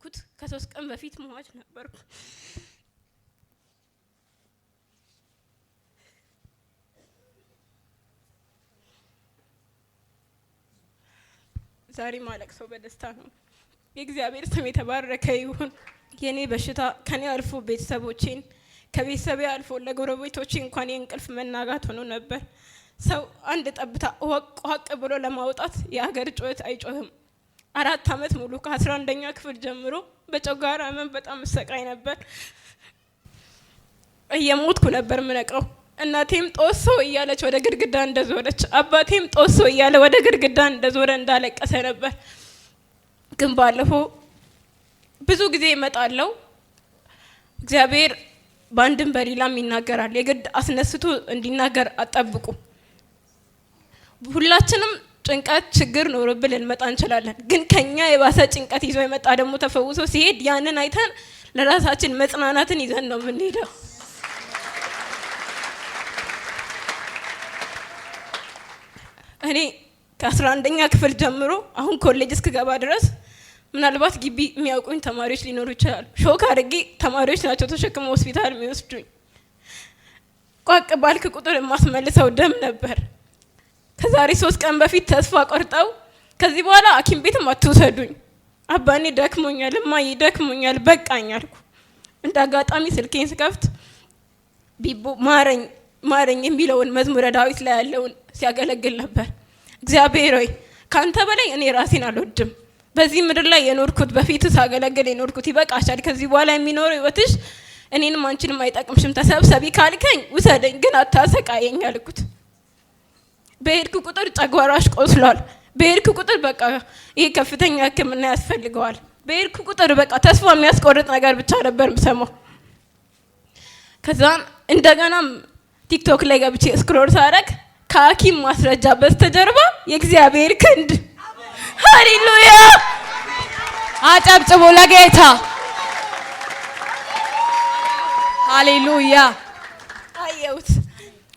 የሞትኩት ከ3 ቀን በፊት ሟች ነበርኩ። ዛሬ ማለቅሰው በደስታ ነው። የእግዚአብሔር ስም የተባረከ ይሁን። የኔ በሽታ ከኔ አልፎ ቤተሰቦቼን ከቤተሰቤ አልፎ ለጎረቤቶቼ እንኳን የእንቅልፍ መናጋት ሆኖ ነበር። ሰው አንድ ጠብታ ወቅ ብሎ ለማውጣት የሀገር ጩኸት አይጮህም። 4 አመት ሙሉ ከ11ኛ ክፍል ጀምሮ በጨጓራ ህመም በጣም እሰቃይ ነበር። እየሞትኩ ነበር ምነቀው። እናቴም ጦሶ እያለች ወደ ግድግዳ እንደዞረች፣ አባቴም ጦሶ እያለ ወደ ግድግዳ እንደዞረ እንዳለቀሰ ነበር። ግን ባለፈው ብዙ ጊዜ እመጣለሁ። እግዚአብሔር ባንድም በሌላም ይናገራል። የግድ አስነስቶ እንዲናገር አጠብቁ። ሁላችንም ጭንቀት ችግር ኖርብን ልንመጣ እንችላለን። ግን ከኛ የባሰ ጭንቀት ይዞ የመጣ ደግሞ ተፈውሶ ሲሄድ ያንን አይተን ለራሳችን መጽናናትን ይዘን ነው የምንሄደው። እኔ ከ11ኛ ክፍል ጀምሮ አሁን ኮሌጅ እስክገባ ድረስ ምናልባት ግቢ የሚያውቁኝ ተማሪዎች ሊኖሩ ይችላሉ። ሾክ አድርጌ ተማሪዎች ናቸው ተሸክመው ሆስፒታል የሚወስዱኝ። ቋቅ ባልክ ቁጥር የማስመልሰው ደም ነበር። ከዛሬ 3 ቀን በፊት ተስፋ ቆርጠው ከዚህ በኋላ ሐኪም ቤትም አትውሰዱኝ፣ አባኔ ደክሞኛል፣ እማዬ ደክሞኛል፣ በቃኝ አልኩ። እንደ አጋጣሚ ስልኬን ስከፍት ቢቦ ማረኝ የሚለውን መዝሙረ ዳዊት ላይ ያለውን ሲያገለግል ነበር። እግዚአብሔር ሆይ ካንተ በላይ እኔ ራሴን አልወድም። በዚህ ምድር ላይ የኖርኩት በፊት ሳገለግል የኖርኩት ይበቃሻል። ከዚህ በኋላ የሚኖረው ህይወትሽ እኔንም አንቺንም አይጠቅምሽም። ተሰብሰቢ ካልከኝ ውሰደኝ፣ ግን አታሰቃየኝ አልኩት። በሄድኩ ቁጥር ጨጓራሽ ቆስሏል። በሄድኩ ቁጥር በቃ ይሄ ከፍተኛ ሕክምና ያስፈልገዋል። በሄድኩ ቁጥር በቃ ተስፋ የሚያስቆርጥ ነገር ብቻ ነበር የምሰማው። ከዛም እንደገናም ቲክቶክ ላይ ገብቼ ስክሮል ሳረግ ከሐኪም ማስረጃ በስተጀርባ የእግዚአብሔር ክንድ። ሃሌሉያ! አጨብጭቡ ለጌታ። ሃሌሉያ! አየሁት።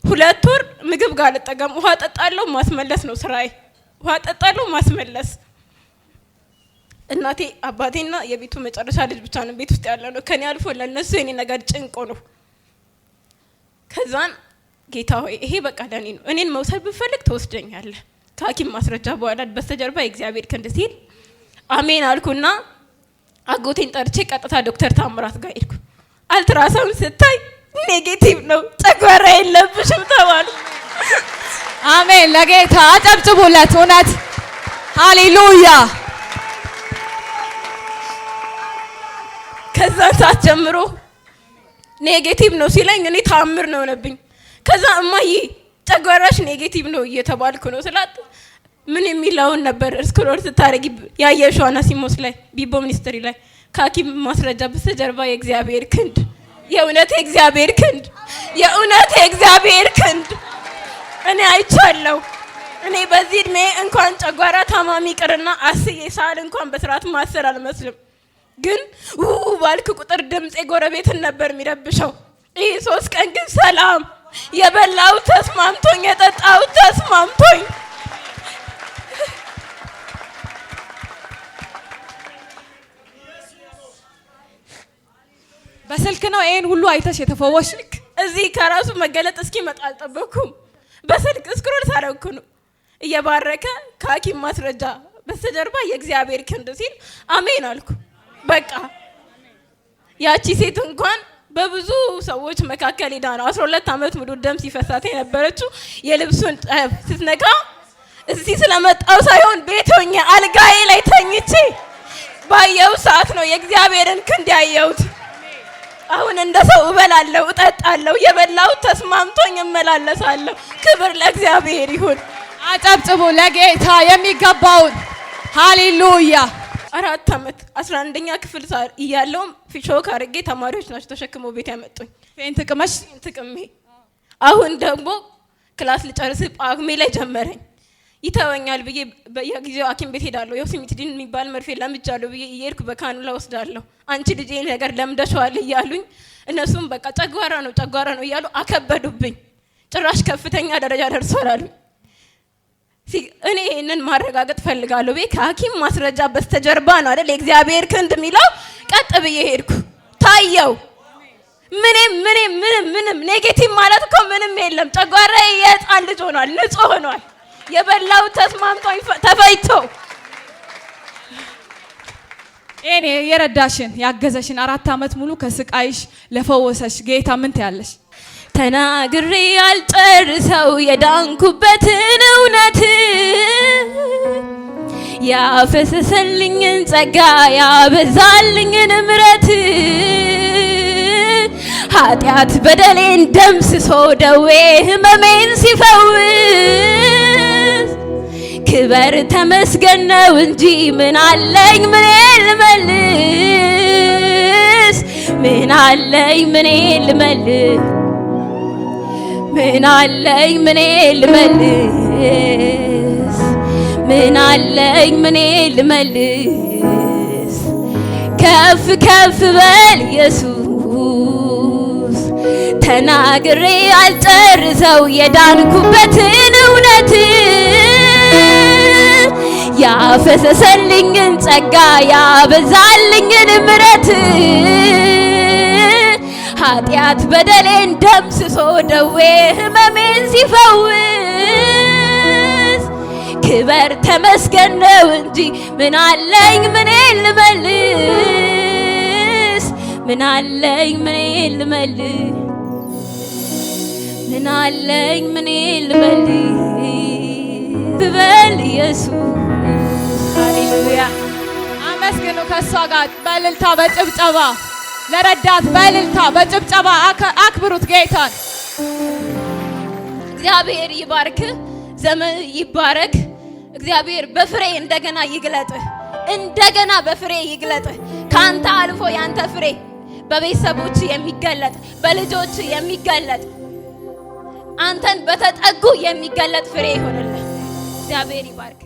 2 ወር ምግብ ጋር አልጠቀም፣ ውሃ ጠጣለሁ፣ ማስመለስ ነው ስራዬ። ውሃ ጠጣለሁ፣ ማስመለስ። እናቴ አባቴና የቤቱ መጨረሻ ልጅ ብቻ ነው ቤት ውስጥ ያለ ነው። ከኔ አልፎ ለነሱ የኔ ነገር ጭንቆ ነው። ከዛን ጌታ ሆይ ይሄ በቃ ለኔ ነው፣ እኔን መውሰድ ብፈልግ ተወስደኛለህ። ከሐኪም ማስረጃ በኋላ በስተጀርባ የእግዚአብሔር ክንድ ሲል አሜን አልኩና አጎቴን ጠርቼ ቀጥታ ዶክተር ታምራት ጋር ሄድኩ። አልትራሳውንድ ስታይ ኔጌቲቭ ነው፣ ጨጓራ የለብሽም ተባሉ። አሜን ለጌታ አጨብጭቡለት። እውነት ሃሌሉያ። ከዛ ሰዓት ጀምሮ ኔጌቲቭ ነው ሲለኝ እኔ ታምር ነው ሆነብኝ። ከዛ እማዬ ጨጓራሽ ኔጌቲቭ ነው እየተባልኩ ነው ስላት ምን የሚለውን ነበር ስክሮል ስታረጊ ያየሽው አናሲሞስ ላይ ቢቦ ሚኒስትሪ ላይ ከሐኪም ማስረጃ በስተጀርባ የእግዚአብሔር ክንድ። የእውነት የእግዚአብሔር ክንድ፣ የእውነት የእግዚአብሔር ክንድ እኔ አይቻለሁ። እኔ በዚህ እድሜ እንኳን ጨጓራ ታማሚ ቅርና አስዬ ሳል እንኳን በስርዓት ማሰር አልመስልም። ግን ባልክ ቁጥር ድምጼ ጎረቤትን ነበር የሚረብሸው። ይህ 3 ቀን ግን ሰላም፣ የበላው ተስማምቶኝ፣ የጠጣው ተስማምቶኝ። በስልክ ነው ይሄን ሁሉ አይተሽ የተፈወሽ? እዚህ ከራሱ መገለጥ እስኪመጣ አልጠበኩም። በስልክ ስክሮል ሳረኩ ነው እየባረከ ከሐኪም ማስረጃ በስተጀርባ የእግዚአብሔር ክንድ ሲል አሜን አልኩ። በቃ ያቺ ሴት እንኳን በብዙ ሰዎች መካከል ሄዳ ነው 12 አመት ሙሉ ደም ሲፈሳት የነበረችው የልብሱን ስትነካ እዚህ ስለመጣው ሳይሆን ቤት ሆኜ አልጋዬ ላይ ተኝቼ ባየው ሰዓት ነው የእግዚአብሔርን ክንድ ያየሁት። አሁን እንደ ሰው እበላለሁ፣ እጠጣለሁ፣ የበላው ተስማምቶኝ እመላለሳለሁ። ክብር ለእግዚአብሔር ይሁን። አጨብጭቡ ለጌታ የሚገባውን። ሃሌሉያ። 4 አመት 11ኛ ክፍል እያለሁም ሾክ አድርጌ ተማሪዎች ናቸው ተሸክመው ቤት ያመጡኝ። ፌንት ቅመሽ ጥቅሜ አሁን ደግሞ ክላስ ልጨርስ ጳጉሜ ላይ ጀመረኝ። ይተወኛል ብዬ በየጊዜው ሐኪም ቤት ሄዳለሁ። ዮሲሚትዲን የሚባል መርፌ ለምጃለሁ ብዬ እየሄድኩ በካኑላ ወስዳለሁ። አንቺ ልጄ ነገር ለምደሽዋል እያሉኝ እነሱም በቃ ጨጓራ ነው እያሉ አከበዱብኝ። ጭራሽ ከፍተኛ ደረጃ ደርሷል አሉኝ። እኔ ይሄንን ማረጋገጥ ፈልጋለሁ። ከሐኪም ማስረጃ በስተጀርባ ነው አይደል የእግዚአብሔር ክንድ የሚለው። ቀጥ ብዬ ሄድኩ፣ ታየው። ምንም ኔጌቲቭ ማለት እኮ ምንም የለም። ጨጓራዬ የሕፃን ልጅ ሆኗል፣ ንጹህ ሆኗል። የበላው ተስማምቶኝ ተፈይቶ እኔ የረዳሽን ያገዘሽን 4 ዓመት ሙሉ ከስቃይሽ ለፈወሰሽ ጌታ ምን ትያለሽ? ተናግሬ ያልጨርሰው የዳንኩበትን እውነት ያፈሰሰልኝን ጸጋ ያበዛልኝን ምሕረት ኃጢአት በደሌን ደምስሶ ደዌ ህመሜን ሲፈውስ ክበር ተመስገን ነው እንጂ ምን አለኝ ምን ልመልስ? ምን አለኝ ምን ልመልስ? ምን አለኝ ምን ልመልስ? ምን አለኝ ምን ልመልስ? ከፍ ከፍ በል ኢየሱስ። ተናግሬ አልጨርሰው የዳንኩበትን እውነት ያፈሰሰልኝን ጸጋ ያበዛልኝን ምሕረት ኃጢአት በደሌን ደምስሶ ደዌ ህመሜን ሲፈውስ ክበር ተመስገን ነው እንጂ ምን አለኝ ምን ልመልስ? ምን አለኝ ምን ልመልስ? ምን አለኝ ምን ልመልስ? በል ኢየሱስ። ሃሌሉያ። አመስግኑ ከሷ ጋር በእልልታ በጭብጨባ ለረዳት በእልልታ በጭብጨባ አክብሩት ጌታን። እግዚአብሔር ይባርክ፣ ዘመን ይባረክ። እግዚአብሔር በፍሬ እንደገና ይግለጥህ፣ እንደገና በፍሬ ይግለጥህ። ካንተ አልፎ ያንተ ፍሬ በቤተሰቦች የሚገለጥ በልጆች የሚገለጥ አንተን በተጠጉ የሚገለጥ ፍሬ ይሆንልህ። እግዚአብሔር ይባርክ።